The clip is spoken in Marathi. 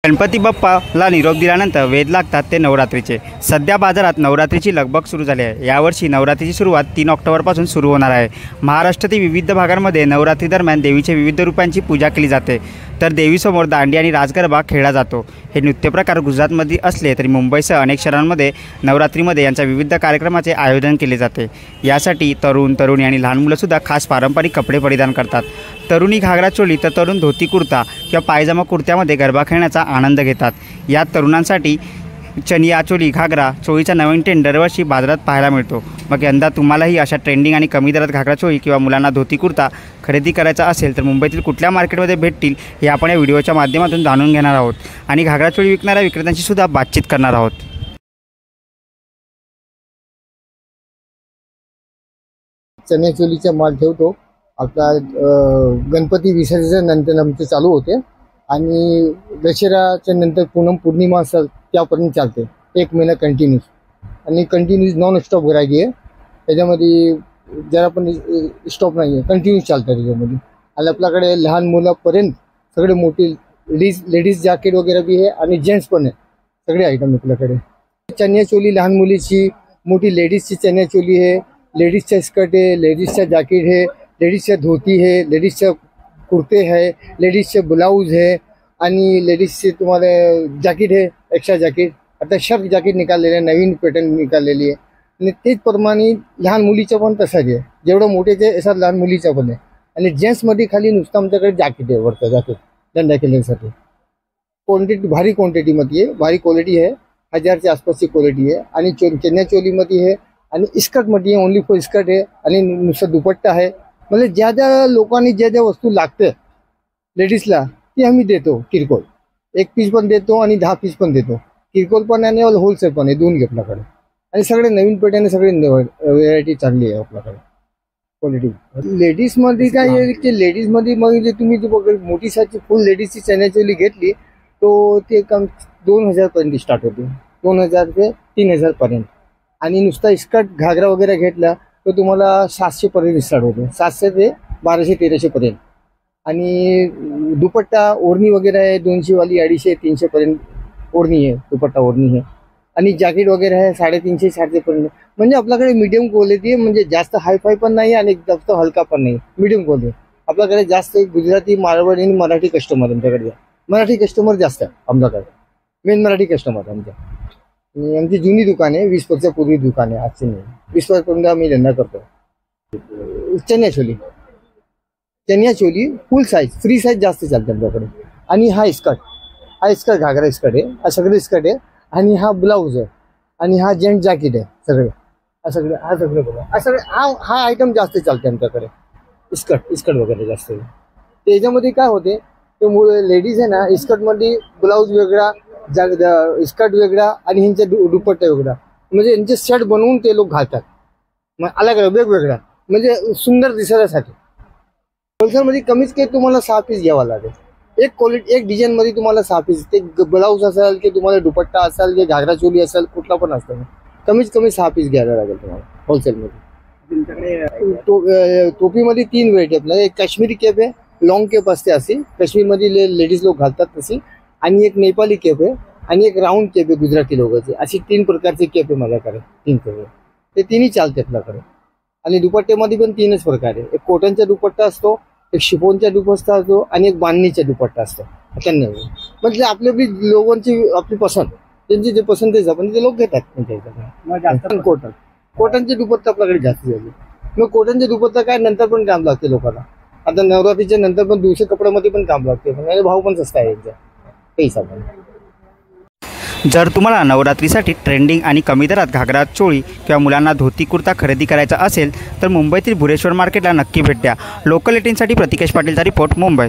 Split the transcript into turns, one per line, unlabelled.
गणपती बाप्पाला निरोप दिल्यानंतर वेध लागतात ते नवरात्रीचे। सध्या बाजारात नवरात्रीची लगबग सुरू झाली आहे। यावर्षी नवरात्रीची सुरुवात 3 ऑक्टोबरपासून सुरू होणार आहे। महाराष्ट्रातील विविध भागांमध्ये नवरात्री दरम्यान देवीच्या विविध रूपांची पूजा केली जाते, तर देवीसमोर दांडी आणि राजगरबा खेळला जातो। हे नृत्यप्रकार गुजरातमध्ये असले तरी मुंबईसह अनेक शहरांमध्ये नवरात्रीमध्ये यांच्या विविध कार्यक्रमाचे आयोजन केले जाते। यासाठी तरुण तरुणी आणि लहान मुलंसुद्धा खास पारंपरिक कपडे परिधान करतात। तरुणी घागरा चोली तर तरुण धोती कुर्ता किंवा पायजामा कुर्त्यामध्ये गरबा खेळण्याचा आनंद घेतात। यात तरुणांसाठी चनिया चोली घागरा चोळीचा नवीन ट्रेंड दरवर्षी बाजारात पाहायला मिळतो। मग यंदा तुम्हालाही अशा ट्रेंडिंग आणि कमी दरात घागरा चोळी किंवा मुलांना धोती कुर्ता खरेदी करायचा असेल तर मुंबईतील कुठल्या मार्केटमध्ये भेटतील हे आपण या व्हिडिओच्या माध्यमातून जाणून घेणार आहोत आणि घागरा चोळी विकणाऱ्या विक्रेत्यांशी सुद्धा बातचीत करणार आहोत।
चनिया चोलीचा माल ठेवतो। आपला गणपती विसर्जनानंतर आमचे चालू होते आणि दसऱ्याच्या नंतर पूनम पौर्णिमा असेल त्यापर्यंत चालते। 1 महिना कंटिन्यूस आणि कंटिन्यूस नॉन स्टॉप गिरायकी आहे। त्याच्यामध्ये जरा पण स्टॉप नाही आहे, कंटिन्यूस चालतं त्याच्यामध्ये। आणि आपल्याकडे लहान मुलापर्यंत सगळे मोठी लेडीज जॅकेट वगैरे बी आहे आणि जेंट्स पण आहे, सगळे आयटम आपल्याकडे। चनिया चोली लहान मुलीची, मोठी लेडीजची चनिया चोली आहे, लेडीजचा स्कर्ट आहे, लेडीजचा जॅकेट है, लेडीजचा धोती है, लेडीजचा कुर्ते है, लेडीजचे ब्लाउज है आणि लेडीजचे तुम्हाला जॅकेट है, एक्स्ट्रा जॅकेट। आता शर्ट जॅकेट निकाललेले आहे, नवीन पॅटर्न निकाललेली आहे आणि तेचप्रमाणे लहान मुलीचं पण तसंच आहे। जेवढं मोठेचे असा लहान मुलीचं पण आहे। आणि जेंट्समध्ये खाली नुसतं आमच्याकडे जॅकेट आहे, वरतं जॅकेट धंदा केल्यासाठी। क्वांटिटी भारी क्वांटिटीमध्ये आहे, भारी क्वालिटी आहे, 1000च्या आसपासची क्वालिटी आहे। आणि चनिया चोलीमध्ये आहे आणि स्कर्टमध्ये ओनली फॉर स्कर्ट आहे आणि नुसतं दुपट्टा आहे। म्हणजे ज्या ज्या लोकांनी ज्या ज्या वस्तू लागते लेडीजला ती आम्ही देतो किरकोळ। 1 पीस पण देतो आणि 10 पीस पण देतो, किरकोळ पण आणि होलसेल पण आहे, दोन्ही आपल्याकडे। आणि सगळे नवीन पेट्याने सगळे व्हेरायटी चांगली आहे आपल्याकडे क्वालिटी। लेडीजमध्ये काय आहे की लेडीजमध्ये मग जे तुम्ही मोठी साईजची फुल लेडीजची चनिया चोली घेतली तो ते कम 2000पर्यंत स्टार्ट होते, 2000 ते 3000 पर्यंत। आणि नुसता स्कर्ट घागरा वगैरे घेतला तो तुम्हाला 700 पर्यंत स्टार्ट होतो, 700 ते 1200-1300 पर्यंत। आणि दुपट्टा ओढणी वगैरे आहे 200 वाली 250-300 पर्यंत ओढणी आहे, दुपट्टा ओढणी आहे। आणि जॅकेट वगैरे आहे 350-400 पर्यंत। म्हणजे आपल्याकडे मीडियम क्वालिटी आहे, म्हणजे जास्त हायफाय पण नाही आणि जास्त हलका पण नाही, मीडियम क्वालिटी। आपल्याकडे जास्त गुजराती, मारवाडी आणि मराठी कस्टमर आमच्याकडे, मराठी कस्टमर जास्त आहे आपल्याकडे, मेन मराठी कस्टमर आमच्या। आमची जुनी दुकान आहे, 20 वर्षापूर्वी दुकान आहे, आजची नाही, 20 वर्षापर्यंत आम्ही धंदा करतो। चनिया चोली फुल साईज, फ्री साईज जास्त चालते आमच्याकडे। आणि हा स्कर्ट घागरा स्कर्ट आहे, हा सगळे स्कर्ट आहे। आणि हा ब्लाऊज आहे आणि हा जेंट जॅकेट आहे, सगळे हा सगळे हा आयटम जास्त चालते आमच्याकडे। स्कर्ट वगैरे जास्त आहे। त्याच्यामध्ये काय होते ते लेडीज आहे ना, स्कर्टमध्ये ब्लाऊज वेगळा, स्कर्ट वेगळा आणि ह्यांचा दुपट्टा वेगळा, म्हणजे यांचे शर्ट बनवून ते लोक घालतात, मग अलग वेगवेगळा, म्हणजे सुंदर दिसण्यासाठी। होलसेलमध्ये कमीच काही तुम्हाला 6 पीस घ्यावा लागेल। एक क्वालिटी एक डिझाईनमध्ये तुम्हाला 6 पीस, ते ब्लाऊज असेल की तुम्हाला दुपट्टा असेल की घागरा चोली असेल, कुठला पण असेल, कमीत कमी 6 पीस घ्यायला लागेल तुम्हाला होलसेलमध्ये। तुमच्याकडे टोपीमध्ये 3 व्हेरायटी आपल्याला। एक काश्मीरी केप आहे, लॉंग केप असते अशी, काश्मीरमध्ये लेडीज लोक घालतात तशी। आणि एक नेपाली केप आहे आणि एक राऊंड केप आहे गुजराती लोकांची, अशी 3 प्रकारचे केप आहे माझ्याकडे, 3 केप, ते तिन्ही चालते आपल्याकडे। आणि दुपट्ट्यामध्ये पण 3च प्रकार आहे, एक कॉटनचा दुपट्टा असतो, एक शिफॉनचा दुपट्टा असतो आणि एक बांधणीचा दुपट्टा असतो। त्यांना म्हणजे आपली लोकांची आपली पसंत, त्यांची जे पसंत आहे आपण ते लोक घेतात त्यांच्या। कॉटनचे दुपट्टा आपल्याकडे जास्त झाले, मग कॉटनचे दुपट्टा काय नंतर पण काम लागते लोकांना। आता नवरात्रीच्या नंतर पण दुसऱ्या कपड्यामध्ये पण काम लागते, पण भाव पण स्वस्त आहे यांचा पैसा पण।
जर तुम्हाला नवरात्रीसाठी ट्रेंडिंग आणि कमी दरात घागरा चोळी किंवा मुलांना धोती कुर्ता खरेदी करायचा असेल तर मुंबईतील भुरेश्वर मार्केटला नक्की भेट द्या। लोकल 18साठी प्रतिकेश पाटीलचा रिपोर्ट, मुंबई।